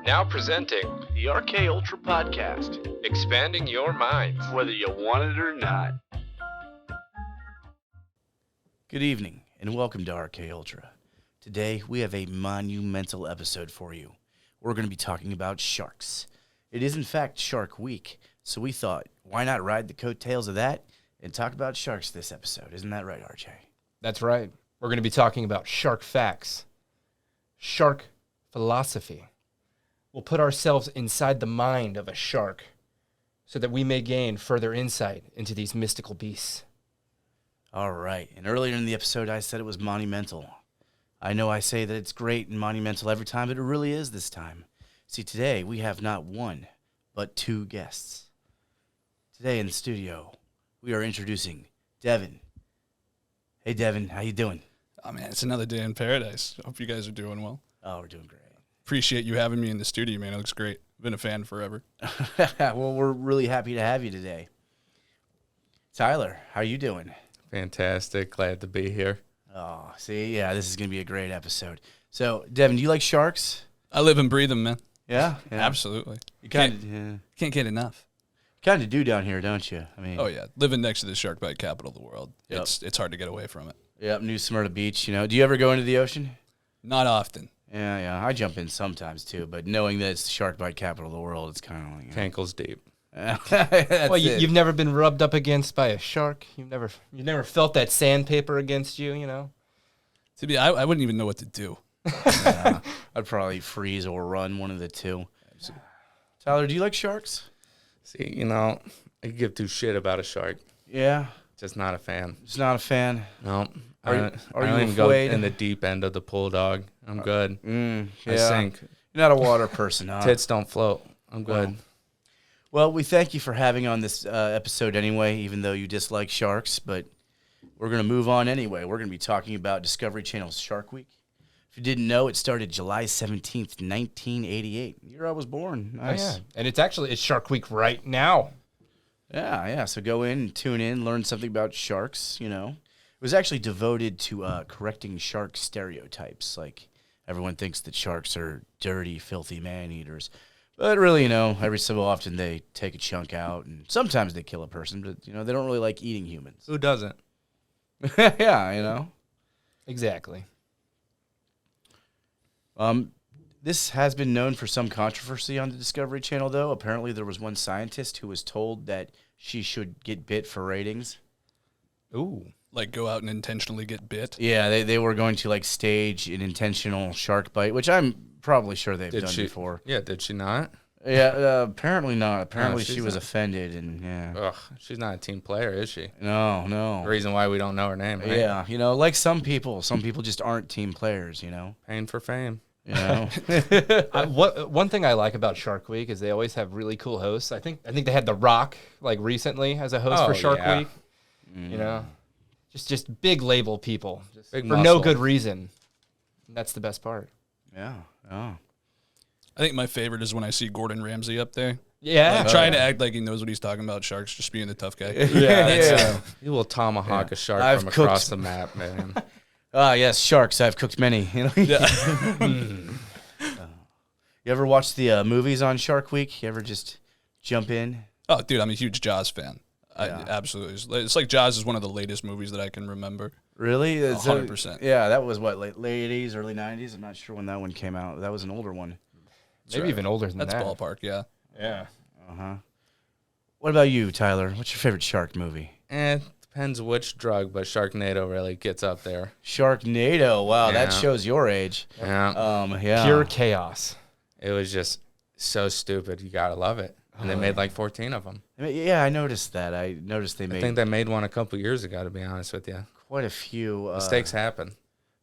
Now presenting the RK Ultra Podcast, Expanding Your Minds. whether you want it or not. Good evening, and welcome to RK Ultra. Today, we have a monumental episode for you. We're going to be talking about sharks. It is, in fact, Shark Week, so we thought, why not ride the coattails of that and talk about sharks this episode? Isn't that right, RJ? That's right. We're going to be talking about shark facts, shark philosophy. We'll put ourselves inside the mind of a shark so that we may gain further insight into these mystical beasts. All right, and earlier in the episode, I said it was monumental. I know I say that it's great and monumental every time, but it really is this time. See, today, we have not one, but two guests. Today in the studio, we are introducing Devon. Hey, Devon, how you doing? Oh, man, it's another day in paradise. Hope you guys are doing well. Oh, we're doing great. Appreciate you having me in the studio, man. It looks great. Been a fan forever. Well, we're really happy to have you today. Tyler, how you doing? Fantastic. Glad to be here. Oh, see, yeah, this is going to be a great episode. So, Devon, do you like sharks? I live and breathe them, man. Yeah? Absolutely. You can't Can't get enough. do down here, don't you? I mean, Oh, yeah. Living next to the shark bite capital of the world. Yep. It's hard to get away from it. Yep, New Smyrna Beach, you know. Do you ever go into the ocean? Not often. Yeah, I jump in sometimes too, but knowing that it's the shark bite capital of the world, it's kind of like Ankles deep. Well, you've never been rubbed up against by a shark. You've never felt that sandpaper against you. You know. To be, I wouldn't even know what to do. I'd probably freeze or run, one of the two. Tyler, do you like sharks? See, I could give two shit about a shark. Yeah, Just not a fan. just not a fan. No. Are you- I are don't you even go afraid? in the deep end of the pool, dog. I'm good. I Yeah. sink. You're not a water person, huh? Tits don't float. I'm good. Well, we thank you for having on this episode anyway, even though you dislike sharks, but we're going to move on anyway. We're going to be talking about Discovery Channel's Shark Week. If you didn't know, it started July 17th, 1988. The year I was born. Nice. Oh, yeah. And it's Shark Week right now. Yeah. So go in and tune in, learn something about sharks, It was actually devoted to correcting shark stereotypes. Like, everyone thinks that sharks are dirty, filthy man-eaters. But really, every so often they take a chunk out, and sometimes they kill a person, but, they don't really like eating humans. Who doesn't? Yeah. Exactly. This has been known for some controversy on the Discovery Channel, though. Apparently, there was one scientist who was told that she should get bit for ratings. Ooh. Like, go out and intentionally get bit. Yeah, they were going to, stage an intentional shark bite, which I'm probably sure they've done before. Yeah, did she not? Yeah, apparently not. Apparently she she's was not. offended, and yeah. Ugh, she's not a team player, is she? No. The reason why we don't know her name, right? Yeah, like some people just aren't team players, Paying for fame. One thing I like about Shark Week is they always have really cool hosts. I think they had The Rock recently as a host for Shark yeah. Week. Just big label people, Big for no muscle. good reason. And that's the best part. Yeah. Oh. I think my favorite is when I see Gordon Ramsay up there. Yeah. Like, trying to act like he knows what he's talking about sharks, just being the tough guy. Yeah. You will tomahawk a shark I've from cooked- across the map, man. Yes, sharks. I've cooked many. You ever watch the movies on Shark Week? You ever just jump in? Oh, dude, I'm a huge Jaws fan. Yeah. Absolutely. It's like Jaws is one of the latest movies that I can remember. Really? 100%. Yeah, that was what, late 80s, early 90s? I'm not sure when that one came out. That was an older one. Maybe even older than That's that. ballpark, yeah. Yeah. Uh-huh. What about you, Tyler? What's your favorite shark movie? Depends which drug, but Sharknado really gets up there. Sharknado. Wow, that Yeah. shows your age. Yeah. Yeah. Pure chaos. It was just so stupid. You gotta love it. And they made 14 of them. Yeah, I noticed that. I noticed they I made think they made one a couple years ago, to be honest with you. quite a few. Mistakes happen.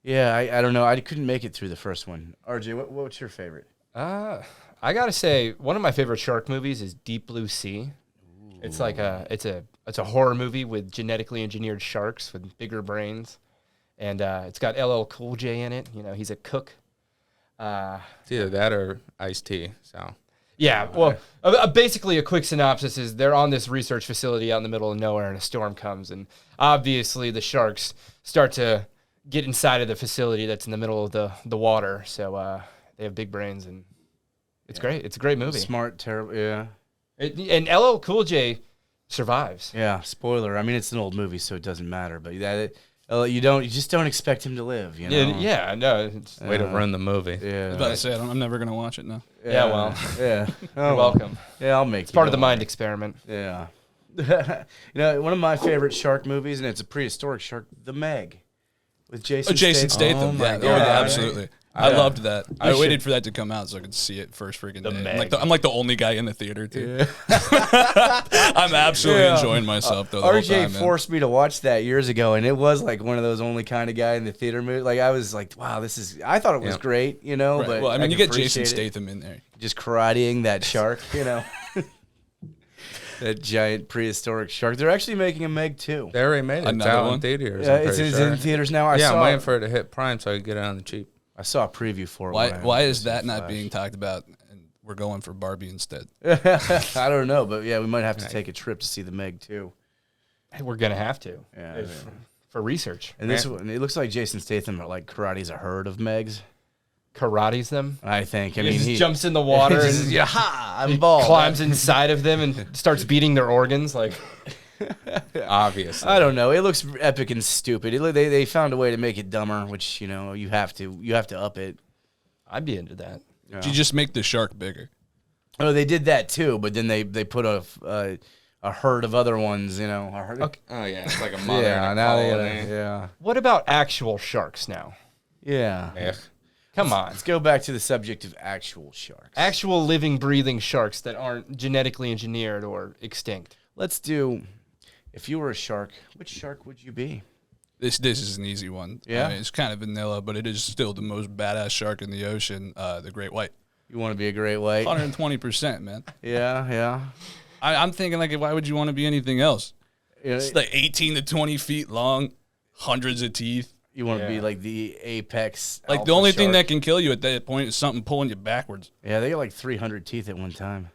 Yeah, I don't know. I couldn't make it through the first one. RJ, what's your favorite? I gotta say, one of my favorite shark movies is Deep Blue Sea. It's like it's a horror movie with genetically engineered sharks with bigger brains, and it's got LL Cool J in it. He's a cook. It's either that or iced tea. So Yeah, well, basically a quick synopsis is they're on this research facility out in the middle of nowhere, and a storm comes, and obviously the sharks start to get inside of the facility that's in the middle of the water. So they have big brains, and It's great. It's a great movie. Smart, terrible. Yeah. And LL Cool J survives. Yeah. Spoiler. I mean, it's an old movie, so it doesn't matter. But you just don't expect him to live. You know. Yeah. No. It's, Way to ruin the movie. I was about to say, I'm never going to watch it now. yeah. Well, Yeah. you're welcome. Yeah, I'll make It's part of the mind experiment. Yeah. One of my favorite shark movies, and it's a prehistoric shark, The Meg, with Jason. Jason Statham. Statham. Oh my yeah, God. absolutely. I loved that. I should- waited for that to come out so I could see it first freaking day. Meg. I'm like the only guy in the theater too. I'm absolutely enjoying myself though. The whole RJ time, man. forced me to watch that years ago, and it was like one of those only kind of guy in the theater movie. Like I was like, wow, I thought it was great, Right. but Well, I mean, you can get Jason appreciate it. Statham in there. Just karateing that shark, that giant prehistoric shark. They're actually making a Meg too. They already made it. It's Another out one? in theaters. Yeah, I'm it's pretty sure. in theaters now. I'm waiting for it to hit Prime so I can get it on the cheap. I saw a preview for it. when I Why went is to that see not Flash. being talked about? And we're going for Barbie instead. I don't know, but yeah, we might have to take a trip to see the Meg too. Hey, we're gonna have to. Yeah, For research. And this one, it looks like Jason Statham like karate's a herd of Megs. Karate's them. I think. I He mean, just he jumps in the water and yeah, ha, I'm bald. climbs inside of them and starts beating their organs. Like, Obviously. I don't know. It looks epic and stupid. They found a way to make it dumber, which you have to up it. I'd be into that. Did you just make the shark bigger? Oh, they did that too, but then they put a herd of other ones. A herd. Okay. Oh, yeah. It's like a mother Yeah, and a now they colony. yeah, What about actual sharks now? yeah. Ugh. Come on. Let's go back to the subject of actual sharks. Actual living, breathing sharks that aren't genetically engineered or extinct. Let's do. If you were a shark, which shark would you be? This is an easy one. Yeah? I mean, it's kind of vanilla, but it is still the most badass shark in the ocean, the great white. You want to be a great white? 120%, man. Yeah. I'm thinking, like, why would you want to be anything else? Yeah. It's like 18 to 20 feet long, hundreds of teeth. You want to be Yeah. like the apex. Like, the alpha only thing shark. that can kill you at that point is something pulling you backwards. Yeah, they got like 300 teeth at one time.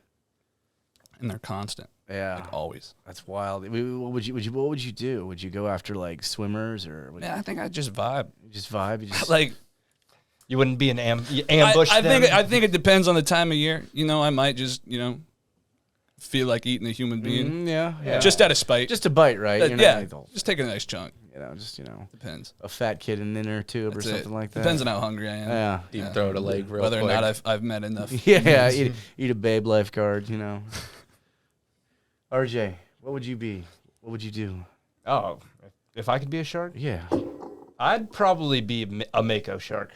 And they're constant, Yeah, like always. that's wild. What would you do? Would you go after like swimmers or would Yeah, I think I'd just vibe. you just vibe? You just Like, You wouldn't be an ambush I them? think it depends on the time of year. I might just, feel like eating a human being. yeah. Just out of spite. Just a bite, right? You're not yeah, like the- just take a nice chunk. just Depends. a fat kid in dinner tube That's or it. something like that. Depends on how hungry I am. Yeah. Deep throat a leg real Whether quick. or not I've met enough. Yeah, eat a Babe lifeguard, RJ, what would you be? What would you do? Oh, if I could be a shark, Yeah, I'd probably be a mako shark.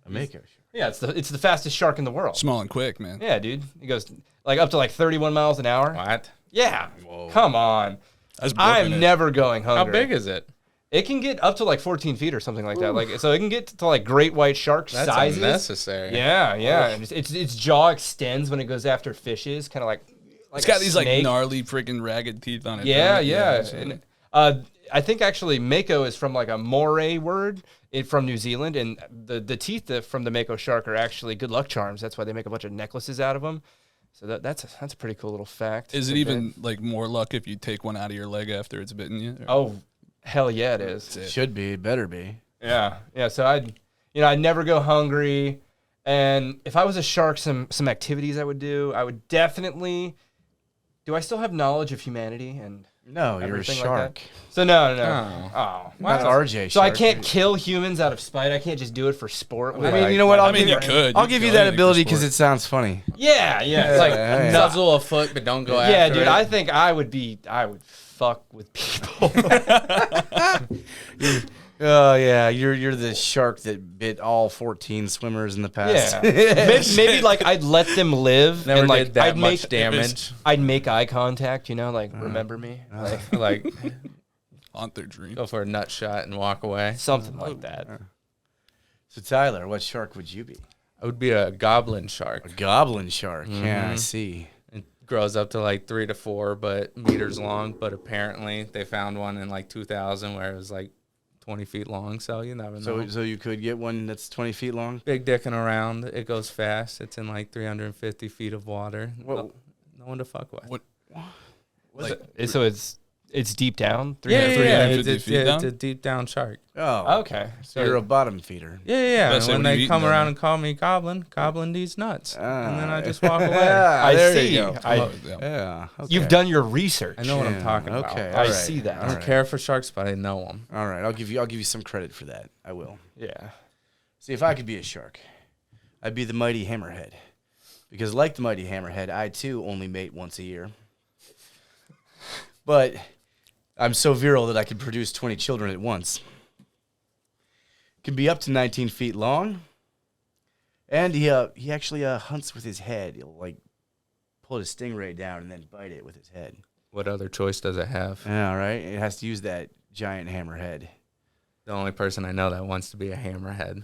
a mako. Yeah, it's the fastest shark in the world. Small and quick, man. Yeah, dude. It goes like up to like 31 miles an hour. What? Yeah. Come on. That's I'm booking it. never going hungry. How big is it? It can get up to like 14 feet or something like that. Like so, it can get to like great white shark That's sizes. unnecessary. Yeah. And its jaw extends when it goes after fishes, kind of like It's got a these snake. like gnarly freaking ragged teeth on it. Yeah. doesn't it? And, I think actually mako is from like a Moray word from New Zealand, and the teeth from the mako shark are actually good luck charms. That's why they make a bunch of necklaces out of them. So that's a pretty cool little fact. Is it tidbit. even like more luck if you take one out of your leg after it's bitten you? Oh, hell yeah, it is. That's it. Should be, better be. Yeah. So I'd never go hungry, and if I was a shark, some activities I would do. I would definitely. Do I still have knowledge of humanity and? No, you're a Everything like shark. that? So no. Oh. Not RJ. So I shark. can't kill humans out of spite. I can't just do it for sport. I mean, you know what? I mean, you could. I'll You give could you do that anything for ability because sport. it sounds funny. Yeah. It's like Yeah. Nuzzle a foot, but don't go after yeah, it. dude. I think I would fuck with people. Oh yeah, you're the shark that bit all 14 swimmers in the past. Yeah. maybe like I'd let them live Never and like did that I'd much make damage. I'd make eye contact, like remember me, Like, Haunt their dream. go for a nut shot and walk away. something like that. So Tyler, what shark would you be? I would be a goblin A shark. goblin shark. Yeah, I see. It grows up to like 3 to 4 meters long, but apparently they found one in like 2000 where it was like 20 feet long, so you never know. So you could get one that's 20 feet long. Big dicking around. It goes fast. It's in like 350 feet of water. What- No one to fuck with. What? Like, So it's It's deep down. Yeah, 350 it's, feet yeah, down? it's a deep down shark. Oh, Okay. so you're a bottom feeder. Yeah. Let's say, When what are you they eating come down around there? and call me Goblin these nuts, and then I Ah. just walk away. I there see. you go. Oh, yeah. Yeah. Okay. You've done your research. I know what I'm Yeah, talking about. okay. I All right. see that. I don't All care for sharks, but I know them. All right. I'll give you some credit for that. I will. Yeah. See, if I could be a shark, I'd be the mighty hammerhead. Because like the mighty hammerhead, I too only mate once a year. But I'm so virile that I can produce 20 children at once. Can be up to 19 feet long. And he actually hunts with his head. He'll like pull a stingray down and then bite it with his head. What other choice does it have? Yeah, right. It has to use that giant hammerhead. The only person I know that wants to be a hammerhead.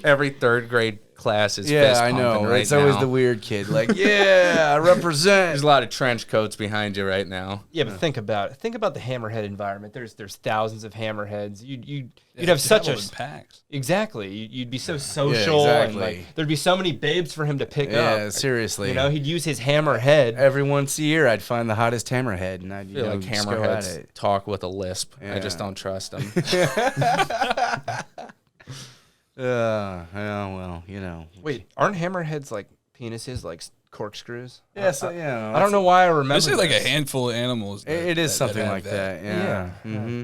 Every third grade class is Yeah, fist I know. pumping right It's always now. the weird kid. Like, yeah, I represent. There's a lot of trench coats behind you right now. Yeah, but think about it. Think about the hammerhead environment. There's thousands of hammerheads. You'd Yeah, have such a travel in packs. exactly. You'd be so social, and exactly. like there'd be so many babes for him to pick Yeah, up. seriously. You know, he'd use his hammerhead. Every once a year, I'd find the hottest hammerhead, and I'd I feel like just go at hammerheads it. talk with a lisp. I just Yeah. don't trust them. Yeah, well, you know. Wait, aren't hammerheads like penises, like corkscrews? Yeah, so, yeah. I don't know why I remember. There's like a this. handful of animals. It is that something have like that. Yeah. Yeah. Mm-hmm.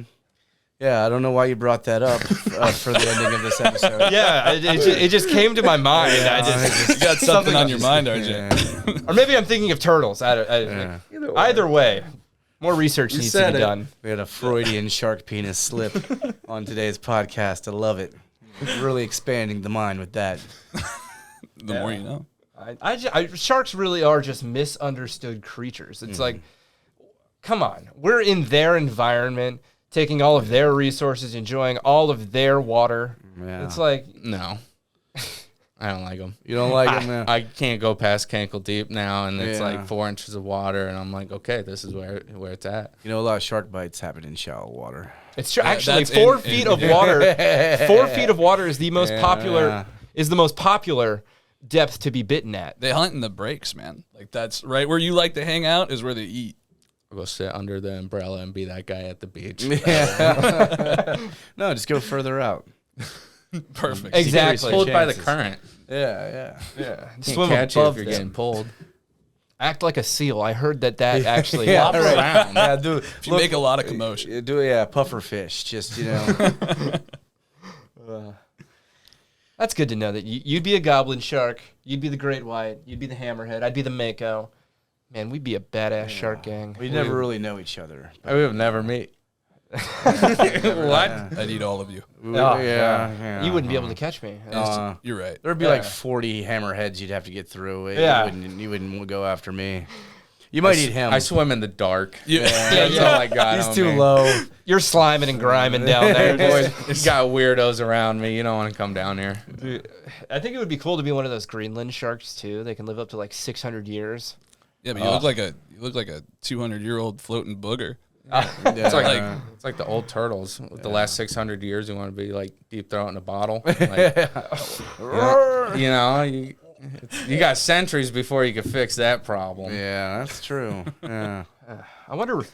Yeah, I don't know why you brought that up for the ending of this episode. Yeah, it just came to my mind. I just, You got something on your mind, RJ. Yeah. or maybe I'm thinking of turtles. Yeah. Either way, more research You needs to said be it. done. We had a Freudian shark penis slip on today's podcast. I love it. Really expanding the mind with that. The more you know. Sharks really are just misunderstood creatures. It's like, come on, we're in their environment, taking all of their resources, enjoying all of their water. Yeah. It's like, No. I don't like them. You don't like them, man? I can't go past cankle deep now, and it's Yeah. like 4 inches of water, and I'm like, okay, this is where it's at. You know, a lot of shark bites happen in shallow water. it's true. Actually, that's 4 in- feet in- of water. 4 feet of water is the most Yeah. popular. Is the most popular depth to be bitten at. They hunt in the breaks, man. Like that's right where you like to hang out is where they eat. I'll go sit under the umbrella and be that guy at the beach. No, just go further out. Perfect. Exactly. Pulled by the chances. current. Yeah. Yeah. Can't Swim catch you if above you're them. getting pulled. Act like a seal. I heard that actually. Yeah, Flop right. around. Yeah, do If you make a lot of commotion. puffer fish. Just That's good to know that you'd be a goblin shark. You'd be the great white. You'd be the hammerhead. I'd be the mako. Man, we'd be a badass shark gang. we never really know each other. We would never meet. What? I'd eat all of you. Yeah. You wouldn't be able to catch me. You're right. There'd be Yeah. like 40 hammerheads you'd have to get through. Yeah. You wouldn't go after me. You might eat him. I swim in the dark. Yeah. That's all I got. He's on too me. low. You're sliming and griming down there. Boys, you got weirdos around me. You don't want to come down here. I think it would be cool to be one of those Greenland sharks too. They can live up to like 600 years. Yeah, but you look like a 200-year-old floating booger. It's like the old turtles. With the last 600 years, you want to be like deep throat in a bottle. Like, you got centuries before you can fix that problem. Yeah, that's true. Yeah. I wonder, do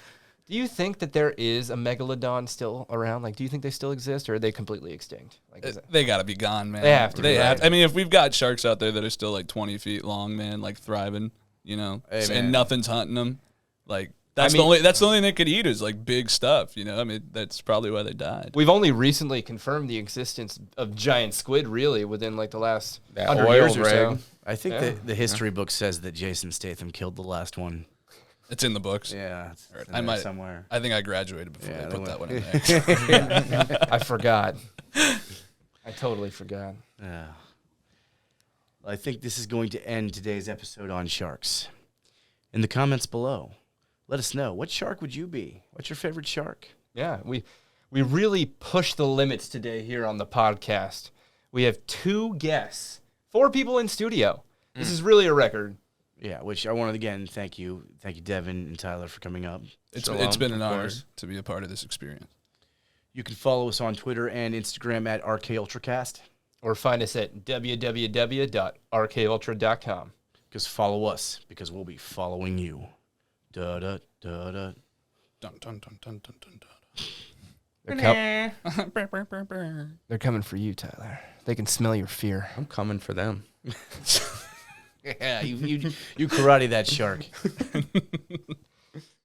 you think that there is a megalodon still around? Like, do you think they still exist, or are they completely extinct? Like, is it, They got to be gone, man. They have to be, right? I mean, if we've got sharks out there that are still like 20 feet long, man, like thriving, Hey, man. and nothing's hunting them, like I that's mean- the only thing they could eat is like big stuff, I mean, that's probably why they died. we've only recently confirmed the existence of giant squid, really, within like the last That 100 oil years or rig. so. I think Yeah. that the history book says that Jason Statham killed the last one. It's in the books. Yeah, it's in I there might somewhere. I think I graduated before Yeah, they they put that went- one in there. I forgot. I totally forgot. Yeah. Well, I think this is going to end today's episode on sharks. In the comments below, let us know, what shark would you be? What's your favorite shark? Yeah, we really pushed the limits today here on the podcast. We have 2 guests, 4 people in studio. This is really a record. Yeah, which I want to again thank you, Devon and Tyler, for coming up. It's Shalom, been an of honor course. to be a part of this experience. You can follow us on Twitter and Instagram at RKUltracast. Or find us at www.rkultra.com. Because follow us, because we'll be following you. Da da da da. Dun, dun, dun, dun, dun, dun, dun. They're coming for you, Tyler. They can smell your fear. I'm coming for them. Yeah, you karate that shark.